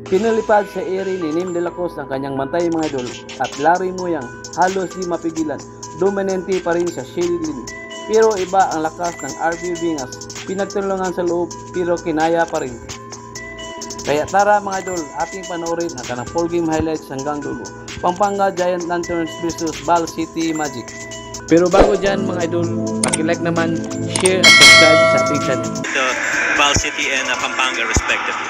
Pinalipad sa ere ni Nim de la Cruz ang kanyang bantay mga idol at Larry Muyang halos di mapigilan. Dominante pa rin sa Shady Green. Pero iba ang lakas ng RB Vingas. Pinagtulungan sa loob pero kinaya pa rin. Kaya tara mga idol, ating panoorin ang kanang full game highlights hanggang dulo. Pampanga Giant Lanterns versus Bal City Magic. Pero bago dyan mga idol, paki-like naman, share at subscribe sa ating channel. The Bal City and Pampanga respectively.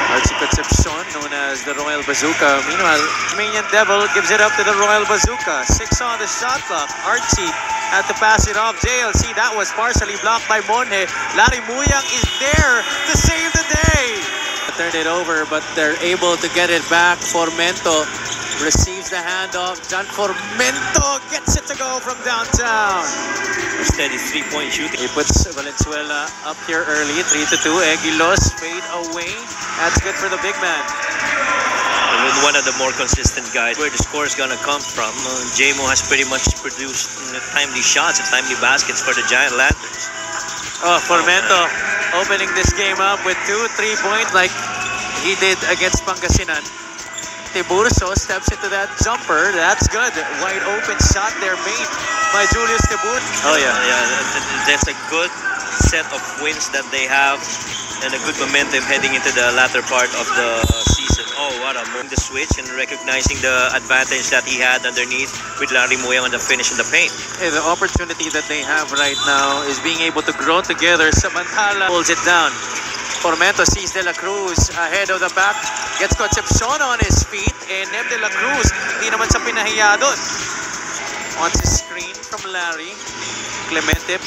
Archie Concepcion, known as the Royal Bazooka. Meanwhile, Tasmanian Devil gives it up to the Royal Bazooka. 6 on the shot clock. Archie had to pass it off. JLC, that was partially blocked by Monje. Larry Muyang is there to save the day. Turned it over, but they're able to get it back. Formento receives the handoff. John Formento gets it to go from downtown. Steady three-point shooting. He puts Valenzuela up here early, 3-2. Eguilos fade away. That's good for the big man. And with one of the more consistent guys, where the score is gonna come from. JMO has pretty much produced timely shots and timely baskets for the Giant Lanterns. Oh, Formento opening this game up with 2 3-point like he did against Pangasinan. Tiburcio steps into that jumper. That's good. Wide open shot there made by Julius Tiburcio. Oh yeah. That's a good set of wins that they have and a good momentum heading into the latter part of the season. Oh, what a move. The switch and recognizing the advantage that he had underneath with Larry Muyang on the finish in the paint. Hey, the opportunity that they have right now is being able to grow together. Samantala pulls it down. Formento sees De La Cruz ahead of the back. Gets Concepcion on his feet. And Nem De La Cruz, hindi naman sa pinahiya doon. Wants a screen from Larry. Clemente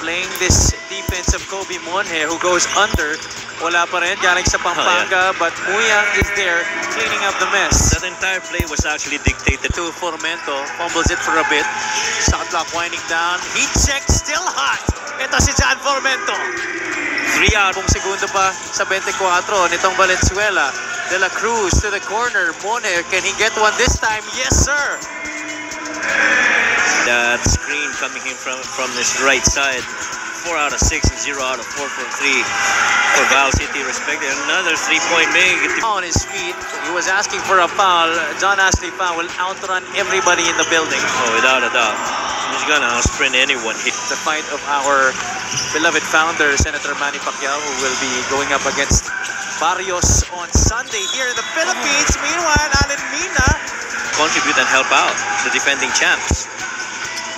playing this defense of Kobe Monje who goes under. Wala pa rin, galing sa Pampanga, but Muyang is there cleaning up the mess. That entire play was actually dictated To Formento, fumbles it for a bit. Shot clock winding down. Heat check, still hot. Ito si John Formento. 3 out. Kung segundo pa sa 24 nitong Valenzuela. De La Cruz to the corner. Monje, can he get one this time? Yes, sir. That screen coming in from his right side. 4 out of 6 and 0 out of 4 from 3 for Val City respectively. Another 3-point make. On his feet, he was asking for a foul. John Ashley Fowl will outrun everybody in the building. Oh, without a doubt. He's gonna outsprint anyone here. The fight of our beloved founder, Senator Manny Pacquiao, who will be going up against Barrios on Sunday here in the Philippines. Meanwhile, Alan Mina Contribute and help out the defending champs.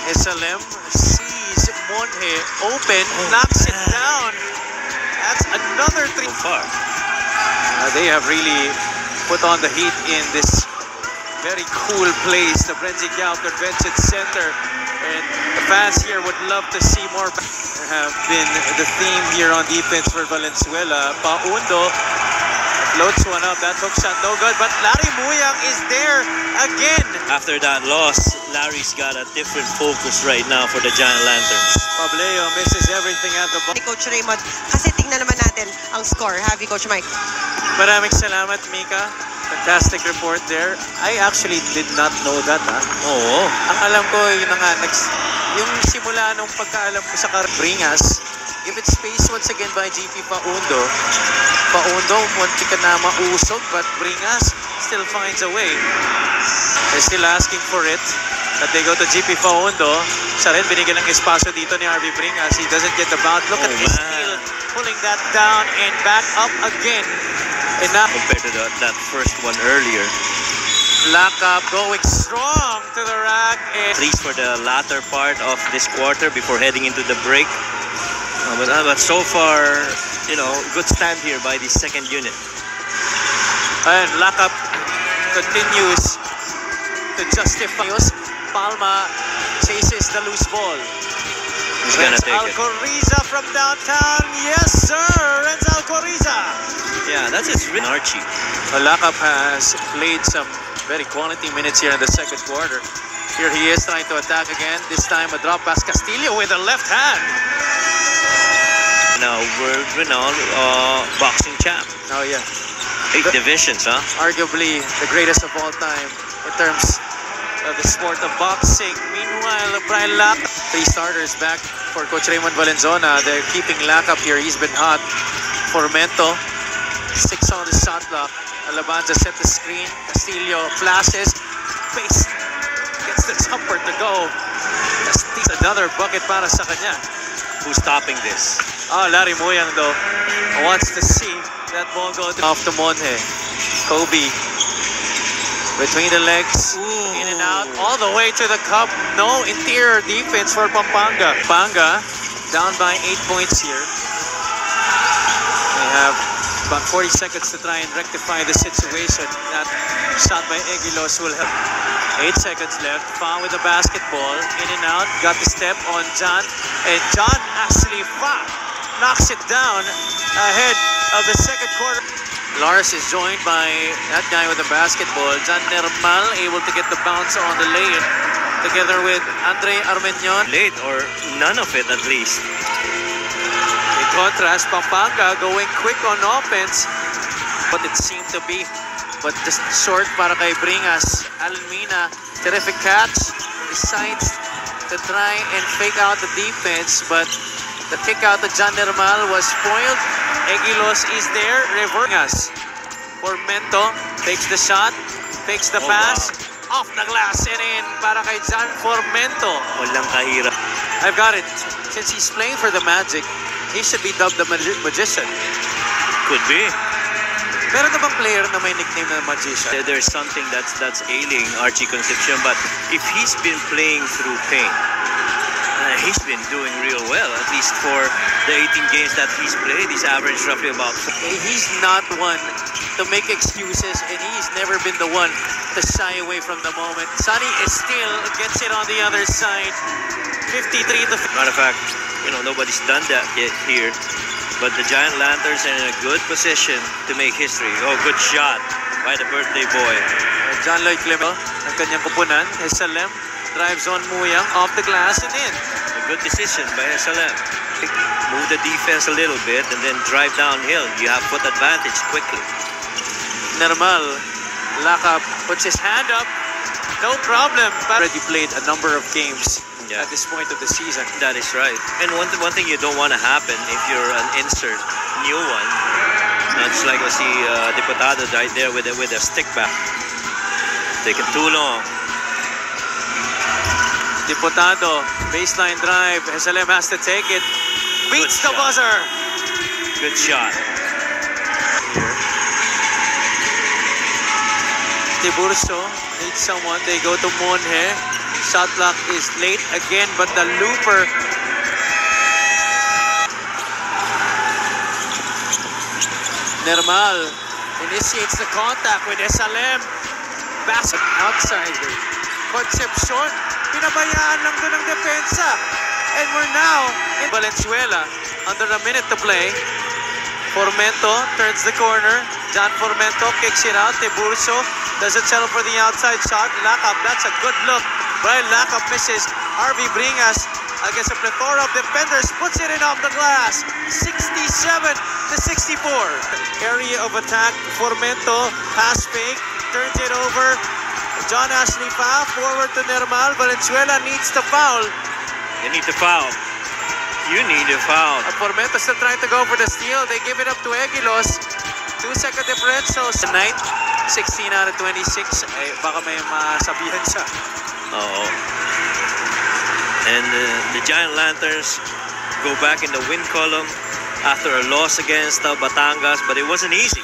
Esalem sees Monje open, knocks it down. That's another 3. So far. They have really put on the heat in this very cool place, the Brenzigal Convention Center. And the fans here would love to see more. There have been the theme here on defense for Valenzuela. Paundo floats one up. That hook shot no good, but Larry Muyang is there again. After that loss, Larry's got a different focus right now for the Giant Lanterns. Pableo misses everything at the ball. Coach Raymond, kasi tingnan naman natin ang score. Have you, Coach Mike? Maraming salamat, Mika. Fantastic report there. I actually did not know that, ha? Oo. Ang alam ko, yun na nga, yung simula nung pagkaalam ko sa Bringas, given space once again by GP Paundo. Paundo, munti ka na mausog, but Bringas still finds a way. They're still asking for it. But they go to GP Paundo. Siya rin, binigyan ng espasyo dito ni RB Bringas. He doesn't get the bounce. Look at this steal, pulling that down and back up again. Enough. Compared to that first one earlier. Lakap going strong to the rack. At least for the latter part of this quarter before heading into the break. But so far, good stand here by the second unit. And Lakap continues to justify. Palma chases the loose ball. He's gonna take it. Alcoriza from downtown. Yes, sir. Renz Alcoriza. Yeah, that's his Archie. Lakap has played some very quality minutes here in the second quarter. Here he is trying to attack again. This time a drop pass. Castillo with a left hand. Now world-renowned boxing champ. Oh yeah. 8 divisions, huh? Arguably the greatest of all time in terms of the sport of boxing. Meanwhile, Brian Lakap, 3 starters back for Coach Raymond Valenzuela. They're keeping Lakap here. He's been hot. Formento, 6 on the block. Alabanza set the screen. Castillo flashes. Pace. Gets the jumper to go. Castillo, another bucket para sa kanya. Who's stopping this? Oh, Larry Moyang though wants to see that ball go off to Monje. Kobe between the legs, in and out, all the way to the cup. No interior defense for Pampanga. Pampanga down by 8 points here. They have about 40 seconds to try and rectify the situation. That shot by Eguilos will help. 8 seconds left. Foul with the basketball. In and out. Got the step on John. And John actually knocks it down ahead of the second quarter. Lars is joined by that guy with the basketball. John Nermal able to get the bounce on the lane. Together with Andre Armeñon. Late or none of it at least. In contrast, Pampanga going quick on offense. But it seemed to be just short para kay Bringas. Almina, terrific catch. Decides to try and fake out the defense, but the kick out to John Nermal was spoiled. Eguilos is there. Reverse. Formento takes the shot, fakes the pass. Wow. Off the glass and in para kay John Formento. Walang kahirap. I've got it. Since he's playing for the Magic, he should be dubbed the Magician. Could be. Meron na bang player na may nickname na Magician? There's something that's ailing Archie Concepcion, but if he's been playing through pain, he's been doing real well. At least for the 18 games that he's played, he's averaged roughly about. He's not one to make excuses, and he's never been the one to shy away from the moment. Sonny is still gets it on the other side. 53 to. Matter of fact, nobody's done that yet here. But the Giant Lanterns are in a good position to make history. Oh, good shot by the birthday boy. John Lloyd Clement, ang kanyang kupunan. SLM drives on Muyang off the glass and in. A good decision by SLM. Move the defense a little bit and then drive downhill. You have foot advantage quickly. Nermal, Lakap puts his hand up. No problem. Already played a number of games. At this point of the season. That is right. And one thing you don't want to happen if you're an insert, new one, it's like I see Diputado right there with a stick back. Taking too long. Diputado, baseline drive. SLM has to take it. Beats the buzzer. Good shot. Tiburcio needs someone. They go to Monje. Shot clock is late again, but the looper. Nermal initiates the contact with SLM. Basket outsider. Concepcion, pinabayaan lang doon ang depensa. And we're now in Valenzuela. Under a minute to play. Formento turns the corner. John Formento kicks it out. Tiburcio doesn't settle for the outside shot. Lakap, that's a good look. Brian Lakap misses. RV Bringas against a plethora of defenders puts it in off the glass. 67 to 64. Area of attack. Formento pass fake, turns it over. John Ashley foul forward to Nermal. Valenzuela needs to foul. You need to foul. You need to foul. Formento still trying to go for the steal. They give it up to Eguilos. 2-second differential tonight. 16 out of 26. Baka may masabihan siya. Oh. And the Giant Lanterns go back in the win column after a loss against Batangas, but it wasn't easy.